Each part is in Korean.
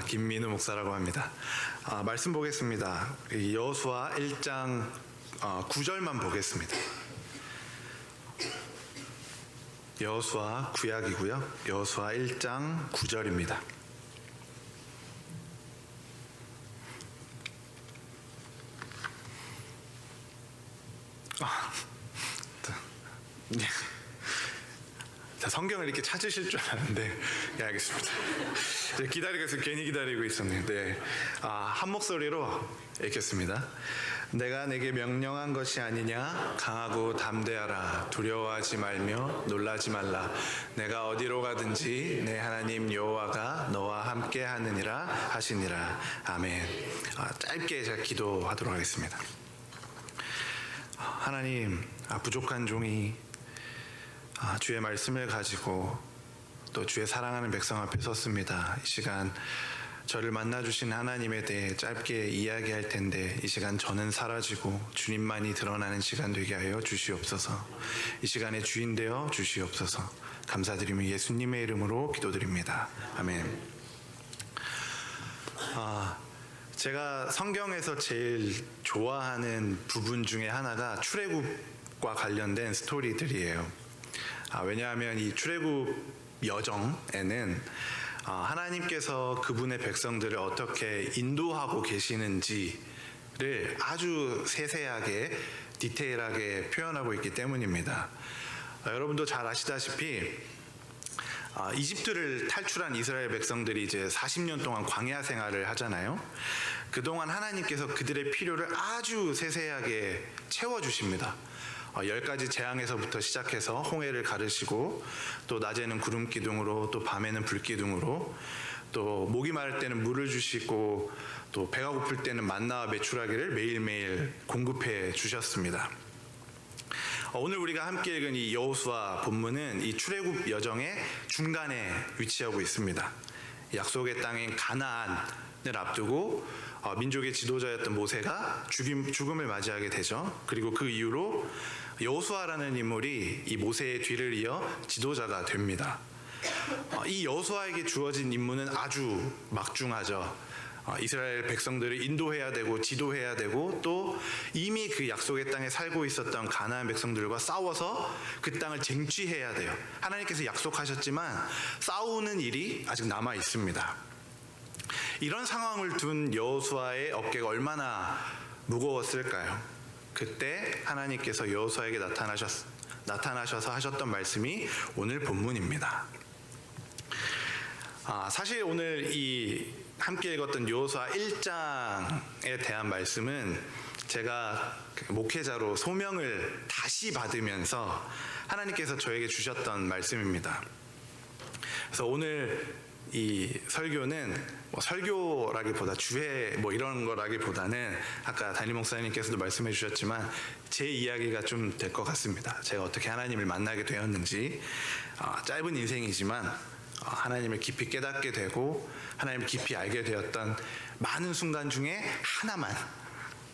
김민우 목사라고 합니다. 말씀 보겠습니다. 여호수아 1장 9절만 보겠습니다. 여호수아 구약이고요. 여호수아 1장 9절입니다. 자, 성경을 이렇게 찾으실 줄 알았는데, 네, 알겠습니다. 기다리고 있어요. 괜히 기다리고 있었네요. 네. 한 목소리로 읽겠습니다. 내가 내게 명령한 것이 아니냐? 강하고 담대하라. 두려워하지 말며 놀라지 말라. 내가 어디로 가든지 내 하나님 여호와가 너와 함께 하느니라 하시니라. 아멘. 짧게 제가 기도하도록 하겠습니다. 하나님, 부족한 종이 주의 말씀을 가지고 또 주의 사랑하는 백성 앞에 섰습니다. 이 시간 저를 만나주신 하나님에 대해 짧게 이야기할 텐데, 이 시간 저는 사라지고 주님만이 드러나는 시간 되게 하여 주시옵소서. 이 시간에 주인 되어 주시옵소서. 감사드리며 예수님의 이름으로 기도드립니다. 아멘. 제가 성경에서 제일 좋아하는 부분 중에 하나가 출애굽과 관련된 스토리들이에요. 왜냐하면 이 출애굽 여정에는 하나님께서 그분의 백성들을 어떻게 인도하고 계시는지를 아주 세세하게 디테일하게 표현하고 있기 때문입니다. 여러분도 잘 아시다시피 이집트를 탈출한 이스라엘 백성들이 이제 40년 동안 광야 생활을 하잖아요. 그동안 하나님께서 그들의 필요를 아주 세세하게 채워주십니다. 10가지 재앙에서부터 시작해서 홍해를 가르시고, 또 낮에는 구름 기둥으로, 또 밤에는 불 기둥으로, 또 목이 마를 때는 물을 주시고, 또 배가 고플 때는 만나와 메추라기를 매일매일 공급해 주셨습니다. 오늘 우리가 함께 읽은 이 여호수아 본문은 이 출애굽 여정의 중간에 위치하고 있습니다. 약속의 땅인 가나안을 앞두고 민족의 지도자였던 모세가 죽음을 맞이하게 되죠. 그리고 그 이후로 여호수아라는 인물이 이 모세의 뒤를 이어 지도자가 됩니다. 이 여호수아에게 주어진 임무는 아주 막중하죠. 이스라엘 백성들을 인도해야 되고 지도해야 되고, 또 이미 그 약속의 땅에 살고 있었던 가나안 백성들과 싸워서 그 땅을 쟁취해야 돼요. 하나님께서 약속하셨지만 싸우는 일이 아직 남아 있습니다. 이런 상황을 둔 여호수아의 어깨가 얼마나 무거웠을까요? 그때 하나님께서 여호수아에게 나타나셔서 하셨던 말씀이 오늘 본문입니다. 사실 오늘 이 함께 읽었던 여호수아 1장에 대한 말씀은 제가 목회자로 소명을 다시 받으면서 하나님께서 저에게 주셨던 말씀입니다. 그래서 오늘 이 설교는 설교라기보다 주회 이런 거라기보다는 아까 담임 목사님께서도 말씀해 주셨지만 제 이야기가 좀 될 것 같습니다. 제가 어떻게 하나님을 만나게 되었는지, 짧은 인생이지만 하나님을 깊이 깨닫게 되고 하나님을 깊이 알게 되었던 많은 순간 중에 하나만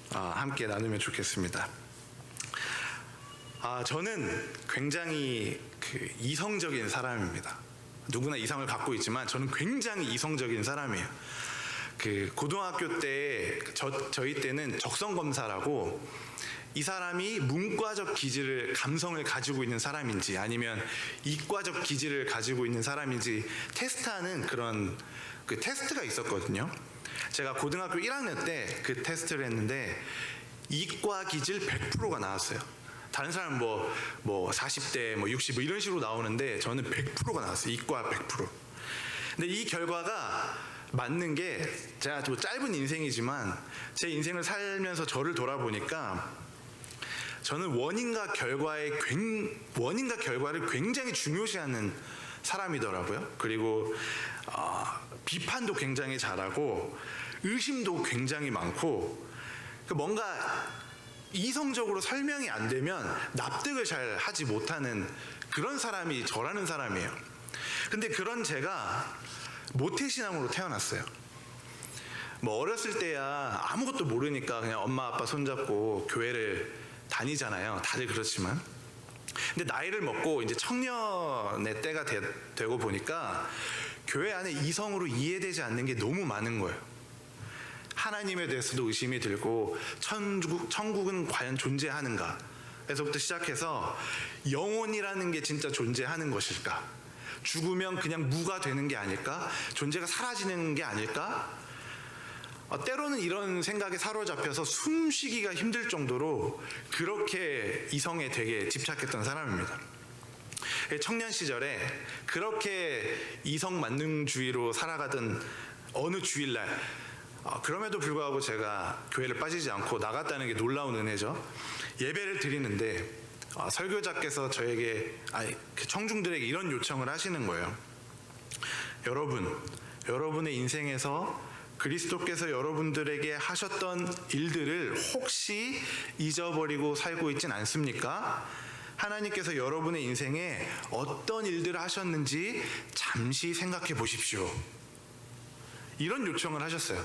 함께 나누면 좋겠습니다. 저는 굉장히 이성적인 사람입니다. 누구나 이성을 갖고 있지만 저는 굉장히 이성적인 사람이에요. 고등학교 때 저희 때는 적성검사라고, 이 사람이 문과적 기질을, 감성을 가지고 있는 사람인지 아니면 이과적 기질을 가지고 있는 사람인지 테스트하는 그런 테스트가 있었거든요. 제가 고등학교 1학년 때 그 테스트를 했는데 이과 기질 100%가 나왔어요. 다른 사람은 40대 60 이런 식으로 나오는데 저는 100%가 나왔어요. 이과 100%. 근데 이 결과가 맞는 게, 제가 짧은 인생이지만 제 인생을 살면서 저를 돌아보니까 저는 원인과 결과를 굉장히 중요시하는 사람이더라고요. 그리고 비판도 굉장히 잘하고 의심도 굉장히 많고, 뭔가 이성적으로 설명이 안 되면 납득을 잘 하지 못하는 그런 사람이 저라는 사람이에요. 근데 그런 제가 모태신앙으로 태어났어요. 어렸을 때야 아무것도 모르니까 그냥 엄마 아빠 손잡고 교회를 다니잖아요. 다들 그렇지만. 근데 나이를 먹고 이제 청년의 때가 되고 보니까 교회 안에 이성으로 이해되지 않는 게 너무 많은 거예요. 하나님에 대해서도 의심이 들고 천국은 과연 존재하는가? 에서부터 시작해서 영혼이라는 게 진짜 존재하는 것일까? 죽으면 그냥 무가 되는 게 아닐까? 존재가 사라지는 게 아닐까? 때로는 이런 생각에 사로잡혀서 숨쉬기가 힘들 정도로 그렇게 이성에 되게 집착했던 사람입니다. 청년 시절에 그렇게 이성 만능주의로 살아가던 어느 주일날, 그럼에도 불구하고 제가 교회를 빠지지 않고 나갔다는 게 놀라운 은혜죠. 예배를 드리는데 설교자께서 저에게, 그 청중들에게 이런 요청을 하시는 거예요. 여러분의 인생에서 그리스도께서 여러분들에게 하셨던 일들을 혹시 잊어버리고 살고 있진 않습니까? 하나님께서 여러분의 인생에 어떤 일들을 하셨는지 잠시 생각해 보십시오. 이런 요청을 하셨어요.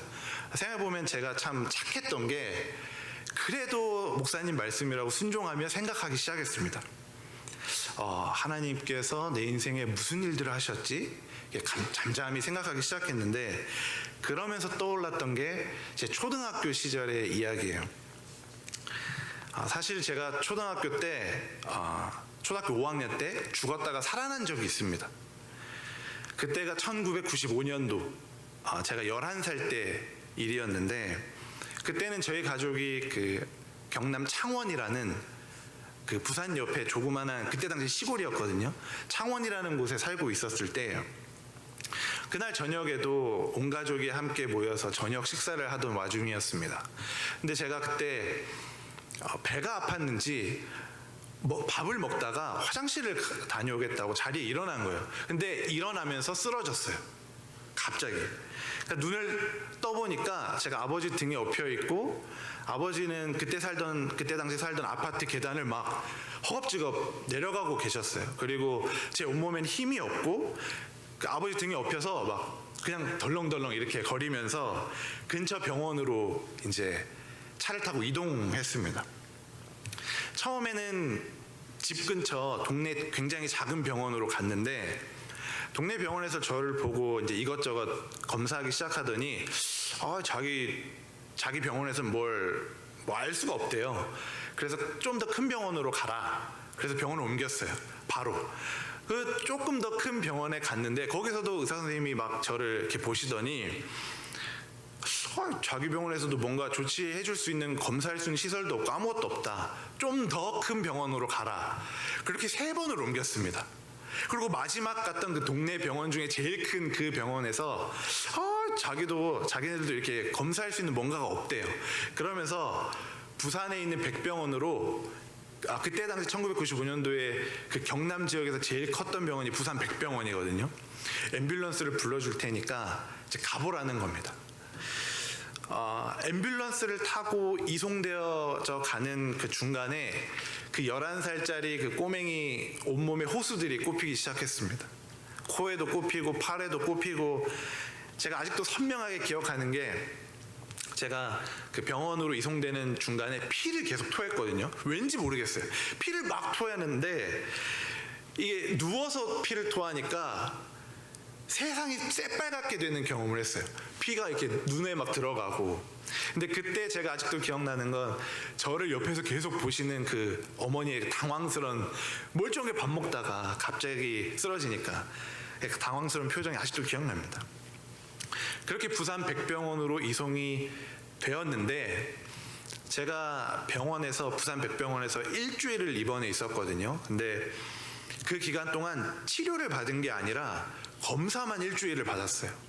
생각해보면 제가 참 착했던 게, 그래도 목사님 말씀이라고 순종하며 생각하기 시작했습니다. 하나님께서 내 인생에 무슨 일들을 하셨지? 잠잠히 생각하기 시작했는데, 그러면서 떠올랐던 게 제 초등학교 시절의 이야기예요. 사실 제가 초등학교 5학년 때 죽었다가 살아난 적이 있습니다. 그때가 1995년도, 제가 11살 때 일이었는데, 그때는 저희 가족이 그 경남 창원이라는 그 부산 옆에 조그마한, 그때 당시 시골이었거든요. 창원이라는 곳에 살고 있었을 때예요. 그날 저녁에도 온 가족이 함께 모여서 저녁 식사를 하던 와중이었습니다. 근데 제가 그때 배가 아팠는지 밥을 먹다가 화장실을 다녀오겠다고 자리에 일어난 거예요. 근데 일어나면서 쓰러졌어요. 갑자기. 그러니까 눈을 떠보니까 제가 아버지 등에 엎여 있고, 아버지는 그때 당시 살던 아파트 계단을 막 허겁지겁 내려가고 계셨어요. 그리고 제 온몸엔 힘이 없고, 그 아버지 등에 엎여서 막 그냥 덜렁덜렁 이렇게 거리면서 근처 병원으로 이제 차를 타고 이동했습니다. 처음에는 집 근처 동네 굉장히 작은 병원으로 갔는데, 동네 병원에서 저를 보고 이제 이것저것 검사하기 시작하더니 자기 병원에서는 뭘 알 수가 없대요. 그래서 좀 더 큰 병원으로 가라. 그래서 병원을 옮겼어요. 바로. 그 조금 더 큰 병원에 갔는데, 거기서도 의사 선생님이 막 저를 이렇게 보시더니 자기 병원에서도 뭔가 조치해 줄 수 있는, 검사할 수 있는 시설도 없고 아무것도 없다. 좀 더 큰 병원으로 가라. 그렇게 3번을 옮겼습니다. 그리고 마지막 갔던 그 동네 병원 중에 제일 큰 그 병원에서 자기네들도 이렇게 검사할 수 있는 뭔가가 없대요. 그러면서 부산에 있는 백병원으로, 그때 당시 1995년도에 그 경남 지역에서 제일 컸던 병원이 부산 백병원이거든요. 앰뷸런스를 불러줄 테니까 이제 가보라는 겁니다. 앰뷸런스를 타고 이송되어져 가는 그 중간에 그 11살짜리 그 꼬맹이 온몸에 호수들이 꼽히기 시작했습니다. 코에도 꼽히고 팔에도 꼽히고, 제가 아직도 선명하게 기억하는 게, 제가 그 병원으로 이송되는 중간에 피를 계속 토했거든요. 왠지 모르겠어요. 피를 막 토했는데, 이게 누워서 피를 토하니까 세상이 새빨갛게 되는 경험을 했어요. 피가 이렇게 눈에 막 들어가고. 근데 그때 제가 아직도 기억나는 건, 저를 옆에서 계속 보시는 그 어머니의 당황스러운, 멀쩡하게 밥 먹다가 갑자기 쓰러지니까 그 당황스러운 표정이 아직도 기억납니다. 그렇게 부산 백병원으로 이송이 되었는데, 제가 부산 백병원에서 일주일을 입원해 있었거든요. 근데 그 기간 동안 치료를 받은 게 아니라 검사만 일주일을 받았어요.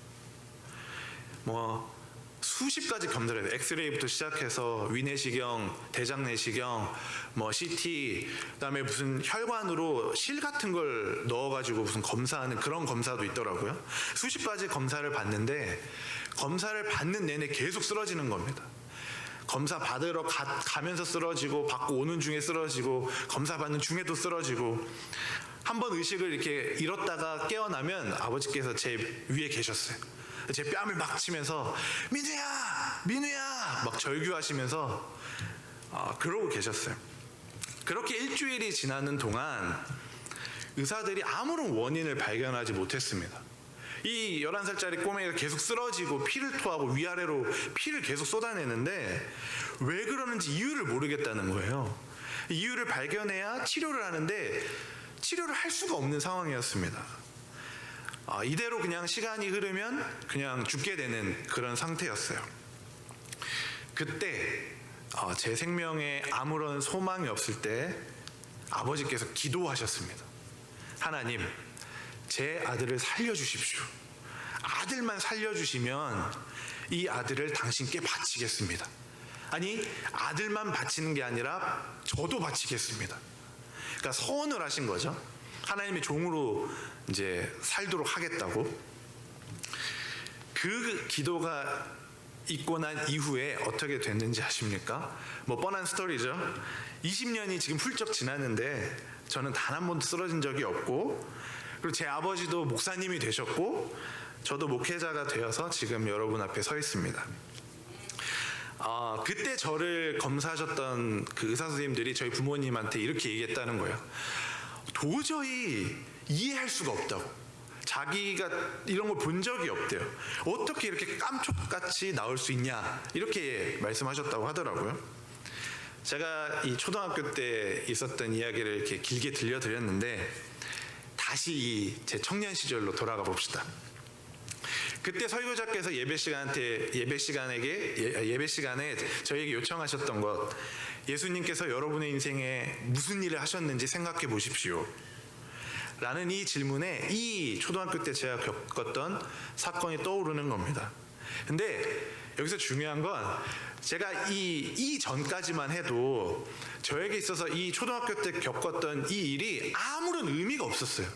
수십 가지 검사를 해요. 엑스레이부터 시작해서 위내시경, 대장내시경, CT, 그다음에 무슨 혈관으로 실 같은 걸 넣어가지고 무슨 검사하는 그런 검사도 있더라고요. 수십 가지 검사를 받는데, 검사를 받는 내내 계속 쓰러지는 겁니다. 검사 받으러 가면서 쓰러지고, 받고 오는 중에 쓰러지고, 검사 받는 중에도 쓰러지고. 한번 의식을 이렇게 잃었다가 깨어나면 아버지께서 제 위에 계셨어요. 제 뺨을 막 치면서 민우야 막 절규하시면서 그러고 계셨어요. 그렇게 일주일이 지나는 동안 의사들이 아무런 원인을 발견하지 못했습니다. 이 11살짜리 꼬맹이가 계속 쓰러지고 피를 토하고 위아래로 피를 계속 쏟아내는데 왜 그러는지 이유를 모르겠다는 거예요. 이유를 발견해야 치료를 하는데 치료를 할 수가 없는 상황이었습니다. 이대로 그냥 시간이 흐르면 그냥 죽게 되는 그런 상태였어요. 그때 제 생명에 아무런 소망이 없을 때 아버지께서 기도하셨습니다. 하나님, 제 아들을 살려주십시오. 아들만 살려주시면 이 아들을 당신께 바치겠습니다. 아니, 아들만 바치는 게 아니라 저도 바치겠습니다. 그러니까 서원을 하신 거죠. 하나님의 종으로 이제 살도록 하겠다고. 그 기도가 있고 난 이후에 어떻게 됐는지 아십니까? 뭐 뻔한 스토리죠. 20년이 지금 훌쩍 지났는데 저는 단 한 번도 쓰러진 적이 없고, 그리고 제 아버지도 목사님이 되셨고 저도 목회자가 되어서 지금 여러분 앞에 서 있습니다. 그때 저를 검사하셨던 그 의사 선생님들이 저희 부모님한테 이렇게 얘기했다는 거예요. 도저히 이해할 수가 없다고. 자기가 이런 걸 본 적이 없대요. 어떻게 이렇게 깜짝같이 나올 수 있냐, 이렇게 말씀하셨다고 하더라고요. 제가 이 초등학교 때 있었던 이야기를 이렇게 길게 들려드렸는데 다시 제 청년 시절로 돌아가 봅시다. 그때 설교자께서 예배 시간에 저에게 요청하셨던 것, 예수님께서 여러분의 인생에 무슨 일을 하셨는지 생각해 보십시오 라는 이 질문에 이 초등학교 때 제가 겪었던 사건이 떠오르는 겁니다. 근데 여기서 중요한 건 제가 이 전까지만 해도 저에게 있어서 이 초등학교 때 겪었던 이 일이 아무런 의미가 없었어요.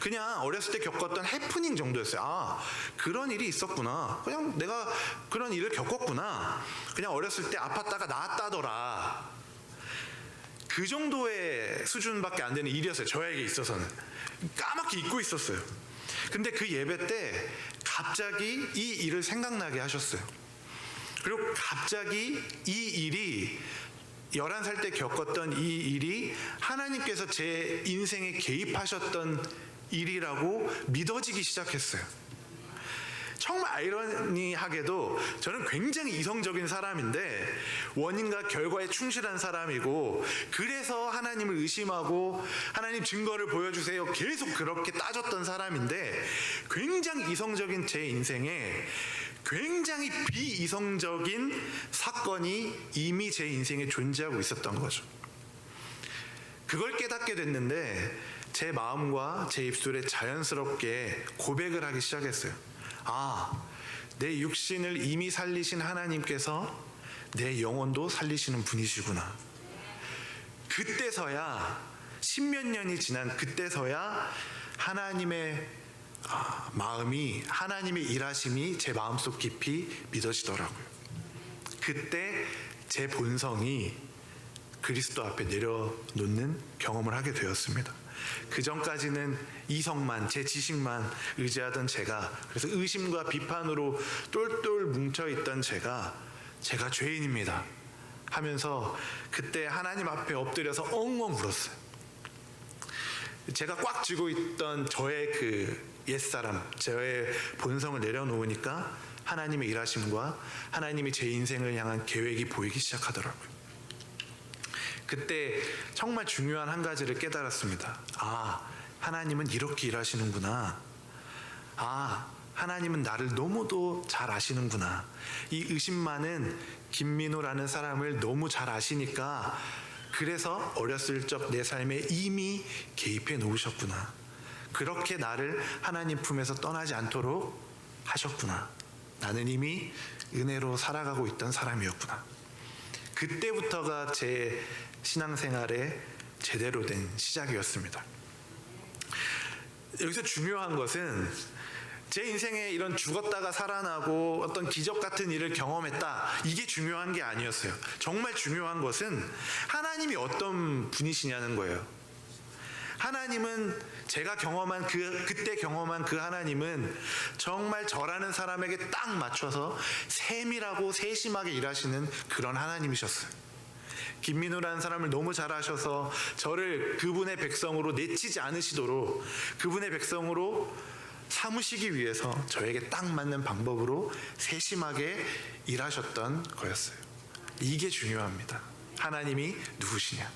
그냥 어렸을 때 겪었던 해프닝 정도였어요. 그런 일이 있었구나. 그냥 내가 그런 일을 겪었구나. 그냥 어렸을 때 아팠다가 나았다더라. 그 정도의 수준밖에 안 되는 일이었어요. 저에게 있어서는. 까맣게 잊고 있었어요. 근데 그 예배 때 갑자기 이 일을 생각나게 하셨어요. 그리고 갑자기 이 일이 11살 때 겪었던 이 일이 하나님께서 제 인생에 개입하셨던 일이라고 믿어지기 시작했어요. 정말 아이러니하게도 저는 굉장히 이성적인 사람인데 원인과 결과에 충실한 사람이고, 그래서 하나님을 의심하고 하나님 증거를 보여주세요 계속 그렇게 따졌던 사람인데, 굉장히 이성적인 제 인생에 굉장히 비이성적인 사건이 이미 제 인생에 존재하고 있었던 거죠. 그걸 깨닫게 됐는데 제 마음과 제 입술에 자연스럽게 고백을 하기 시작했어요. 내 육신을 이미 살리신 하나님께서 내 영혼도 살리시는 분이시구나. 그때서야, 십몇 년이 지난 그때서야 하나님의 마음이, 하나님의 일하심이 제 마음속 깊이 믿어지더라고요. 그때 제 본성이 그리스도 앞에 내려놓는 경험을 하게 되었습니다. 그 전까지는 이성만, 제 지식만 의지하던 제가, 그래서 의심과 비판으로 똘똘 뭉쳐있던 제가 죄인입니다 하면서 그때 하나님 앞에 엎드려서 엉엉 울었어요. 제가 꽉 쥐고 있던 저의 그 옛사람, 저의 본성을 내려놓으니까 하나님의 일하심과 하나님이 제 인생을 향한 계획이 보이기 시작하더라고요. 그때 정말 중요한 한 가지를 깨달았습니다. 하나님은 이렇게 일하시는구나. 하나님은 나를 너무도 잘 아시는구나. 이 의심 많은 김민호라는 사람을 너무 잘 아시니까 그래서 어렸을 적 내 삶에 이미 개입해 놓으셨구나. 그렇게 나를 하나님 품에서 떠나지 않도록 하셨구나. 나는 이미 은혜로 살아가고 있던 사람이었구나. 그때부터가 제 신앙생활의 제대로 된 시작이었습니다. 여기서 중요한 것은 제 인생에 이런 죽었다가 살아나고 어떤 기적 같은 일을 경험했다, 이게 중요한 게 아니었어요. 정말 중요한 것은 하나님이 어떤 분이시냐는 거예요. 하나님은 제가 경험한 그때 경험한 그 하나님은 정말 저라는 사람에게 딱 맞춰서 세밀하고 세심하게 일하시는 그런 하나님이셨어요. 김민우라는 사람을 너무 잘 아셔서 저를 그분의 백성으로 내치지 않으시도록, 그분의 백성으로 삼으시기 위해서 저에게 딱 맞는 방법으로 세심하게 일하셨던 거였어요. 이게 중요합니다. 하나님이 누구시냐?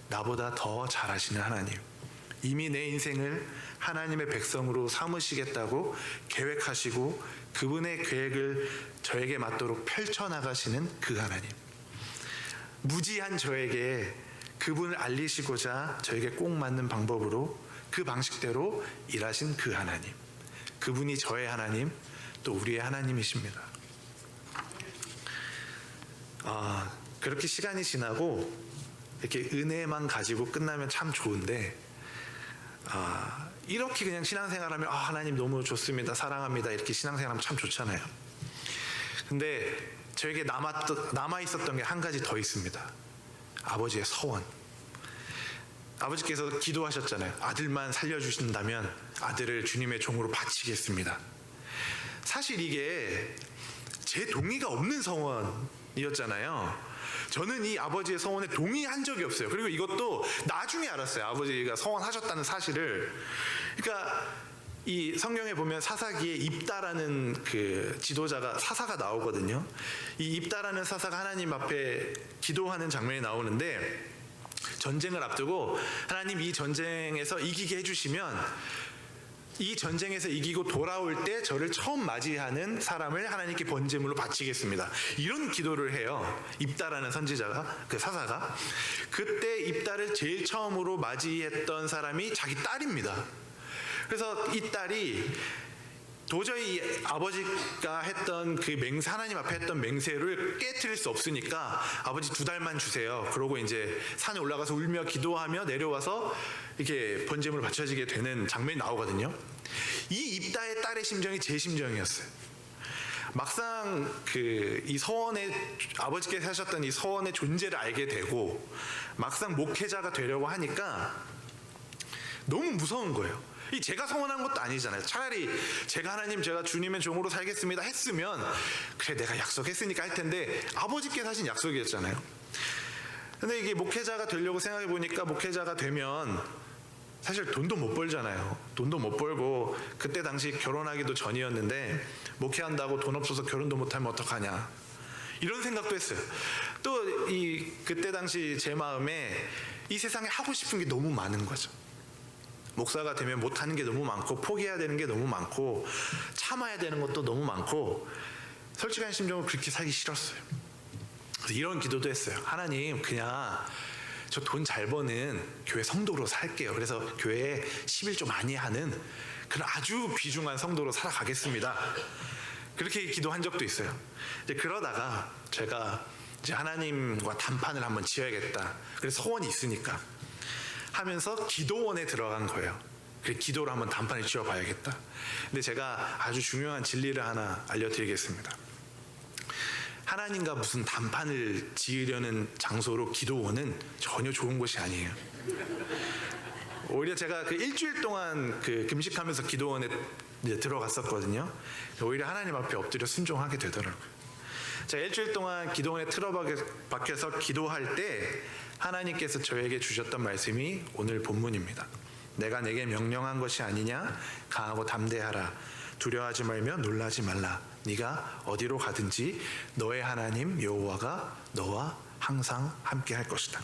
나보다 더 잘하시는 하나님. 이미 내 인생을 하나님의 백성으로 삼으시겠다고 계획하시고 그분의 계획을 저에게 맞도록 펼쳐나가시는 그 하나님. 무지한 저에게 그분을 알리시고자 저에게 꼭 맞는 방법으로 그 방식대로 일하신 그 하나님. 그분이 저의 하나님, 또 우리의 하나님이십니다. 그렇게 시간이 지나고 이렇게 은혜만 가지고 끝나면 참 좋은데, 이렇게 그냥 신앙생활하면 하나님 너무 좋습니다, 사랑합니다, 이렇게 신앙생활하면 참 좋잖아요. 근데 저에게 남아 있었던 게 한 가지 더 있습니다. 아버지의 서원. 아버지께서 기도하셨잖아요. 아들만 살려주신다면 아들을 주님의 종으로 바치겠습니다. 사실 이게 제 동의가 없는 서원이었잖아요. 저는 이 아버지의 서원에 동의한 적이 없어요. 그리고 이것도 나중에 알았어요. 아버지가 서원하셨다는 사실을. 그러니까 이 성경에 보면 사사기에 입다라는 그 지도자가, 사사가 나오거든요. 이 입다라는 사사가 하나님 앞에 기도하는 장면이 나오는데, 전쟁을 앞두고 하나님 이 전쟁에서 이기게 해주시면 이 전쟁에서 이기고 돌아올 때 저를 처음 맞이하는 사람을 하나님께 번제물로 바치겠습니다. 이런 기도를 해요. 입다라는 선지자가, 그 사사가. 그때 입다를 제일 처음으로 맞이했던 사람이 자기 딸입니다. 그래서 이 딸이 도저히 아버지가 했던 그 맹세, 하나님 앞에 했던 맹세를 깨트릴 수 없으니까 아버지 2달만 주세요. 그러고 이제 산에 올라가서 울며 기도하며 내려와서 이렇게 번제물을 바쳐지게 되는 장면이 나오거든요. 이 입다의 딸의 심정이 제 심정이었어요. 막상 이 서원의, 아버지께서 하셨던 이 서원의 존재를 알게 되고 막상 목회자가 되려고 하니까 너무 무서운 거예요. 이 제가 서원한 것도 아니잖아요. 차라리 제가 주님의 종으로 살겠습니다 했으면 그래, 내가 약속했으니까 할 텐데, 아버지께서 하신 약속이었잖아요. 근데 이게 목회자가 되려고 생각해 보니까, 목회자가 되면 사실 돈도 못 벌잖아요. 돈도 못 벌고, 그때 당시 결혼하기도 전이었는데 목회한다고 돈 없어서 결혼도 못하면 어떡하냐, 이런 생각도 했어요. 또 그때 당시 제 마음에 이 세상에 하고 싶은 게 너무 많은 거죠. 목사가 되면 못하는 게 너무 많고, 포기해야 되는 게 너무 많고, 참아야 되는 것도 너무 많고, 솔직한 심정으로 그렇게 살기 싫었어요. 그래서 이런 기도도 했어요. 하나님, 그냥 저 돈 잘 버는 교회 성도로 살게요. 그래서 교회에 11조 많이 하는 그런 아주 귀중한 성도로 살아가겠습니다. 그렇게 기도한 적도 있어요. 이제 그러다가 제가 이제 하나님과 단판을 한번 지어야겠다, 그래서 소원이 있으니까 하면서 기도원에 들어간 거예요. 그래서 기도로 한번 단판을 지어봐야겠다. 근데 제가 아주 중요한 진리를 하나 알려드리겠습니다. 하나님과 무슨 단판을 지으려는 장소로 기도원은 전혀 좋은 곳이 아니에요. 오히려 제가 그 일주일 동안 금식하면서 기도원에 이제 들어갔었거든요. 오히려 하나님 앞에 엎드려 순종하게 되더라고요. 제가 일주일 동안 기도원에 틀어박혀서 기도할 때 하나님께서 저에게 주셨던 말씀이 오늘 본문입니다. 내가 내게 명령한 것이 아니냐? 강하고 담대하라. 두려워하지 말며 놀라지 말라. 네가 어디로 가든지 너의 하나님 여호와가 너와 항상 함께 할 것이다.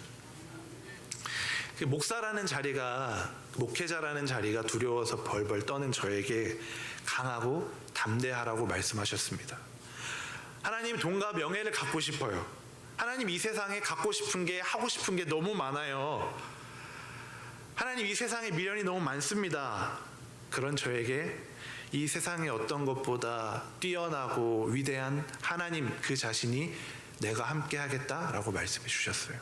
목사라는 자리가, 목회자라는 자리가 두려워서 벌벌 떠는 저에게 강하고 담대하라고 말씀하셨습니다. 하나님, 돈과 명예를 갖고 싶어요. 하나님, 이 세상에 갖고 싶은 게, 하고 싶은 게 너무 많아요. 하나님, 이 세상에 미련이 너무 많습니다. 그런 저에게 이 세상의 어떤 것보다 뛰어나고 위대한 하나님 그 자신이 내가 함께 하겠다라고 말씀해 주셨어요.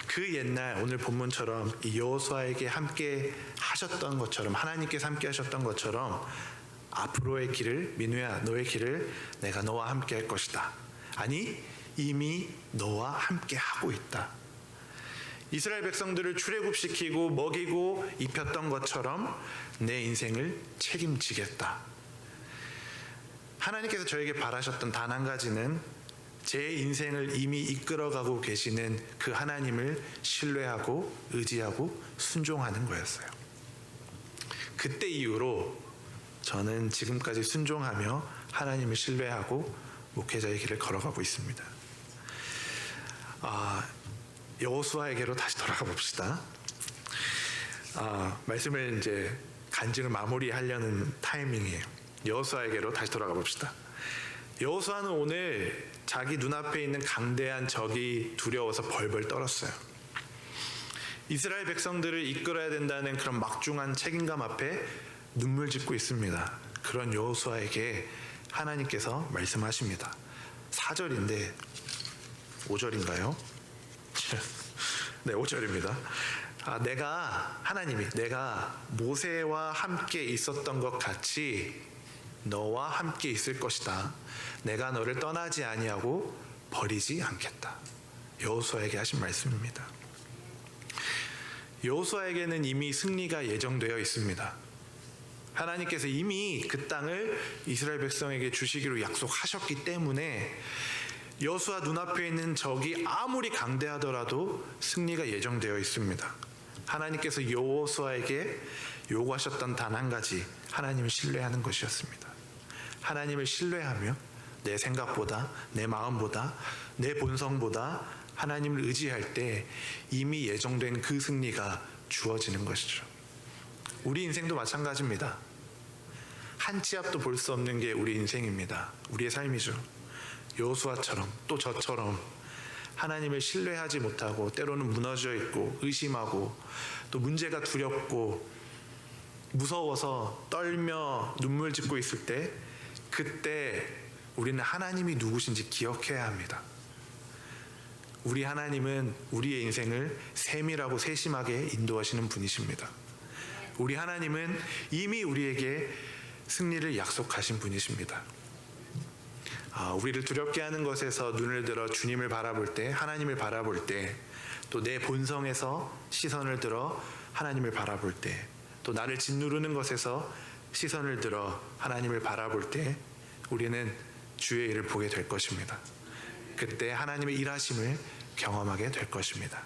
그 옛날 오늘 본문처럼 이 여호수아에게 함께 하셨던 것처럼, 하나님께서 함께 하셨던 것처럼 앞으로의 길을, 민우야, 너의 길을 내가 너와 함께 할 것이다. 아니, 이미 너와 함께 하고 있다. 이스라엘 백성들을 출애굽시키고 먹이고 입혔던 것처럼 내 인생을 책임지겠다. 하나님께서 저에게 바라셨던 단 한 가지는 제 인생을 이미 이끌어가고 계시는 그 하나님을 신뢰하고 의지하고 순종하는 거였어요. 그때 이후로 저는 지금까지 순종하며 하나님을 신뢰하고 목회자의 길을 걸어가고 있습니다. 여호수아에게로 다시 돌아가 봅시다. 말씀을 이제 간증을 마무리하려는 타이밍이에요. 여호수아에게로 다시 돌아가 봅시다. 여호수아는 오늘 자기 눈앞에 있는 강대한 적이 두려워서 벌벌 떨었어요. 이스라엘 백성들을 이끌어야 된다는 그런 막중한 책임감 앞에 눈물 짓고 있습니다. 그런 여호수아에게 하나님께서 말씀하십니다. 4절인데 5절인가요? 네, 5절입니다. 내가 모세와 함께 있었던 것 같이 너와 함께 있을 것이다. 내가 너를 떠나지 아니하고 버리지 않겠다. 여호수아에게 하신 말씀입니다. 여호수아에게는 이미 승리가 예정되어 있습니다. 하나님께서 이미 그 땅을 이스라엘 백성에게 주시기로 약속하셨기 때문에 여호수아 눈앞에 있는 적이 아무리 강대하더라도 승리가 예정되어 있습니다. 하나님께서 여호수아에게 요구하셨던 단 한 가지, 하나님을 신뢰하는 것이었습니다. 하나님을 신뢰하며 내 생각보다, 내 마음보다, 내 본성보다 하나님을 의지할 때 이미 예정된 그 승리가 주어지는 것이죠. 우리 인생도 마찬가지입니다. 한 치 앞도 볼 수 없는 게 우리 인생입니다. 우리의 삶이죠. 여호수아처럼 또 저처럼 하나님을 신뢰하지 못하고 때로는 무너져 있고 의심하고 또 문제가 두렵고 무서워서 떨며 눈물 짓고 있을 때 그때 우리는 하나님이 누구신지 기억해야 합니다. 우리 하나님은 우리의 인생을 세밀하고 세심하게 인도하시는 분이십니다. 우리 하나님은 이미 우리에게 승리를 약속하신 분이십니다. 우리를 두렵게 하는 것에서 눈을 들어 주님을 바라볼 때, 하나님을 바라볼 때, 또 내 본성에서 시선을 들어 하나님을 바라볼 때, 또 나를 짓누르는 것에서 시선을 들어 하나님을 바라볼 때 우리는 주의 일을 보게 될 것입니다. 그때 하나님의 일하심을 경험하게 될 것입니다.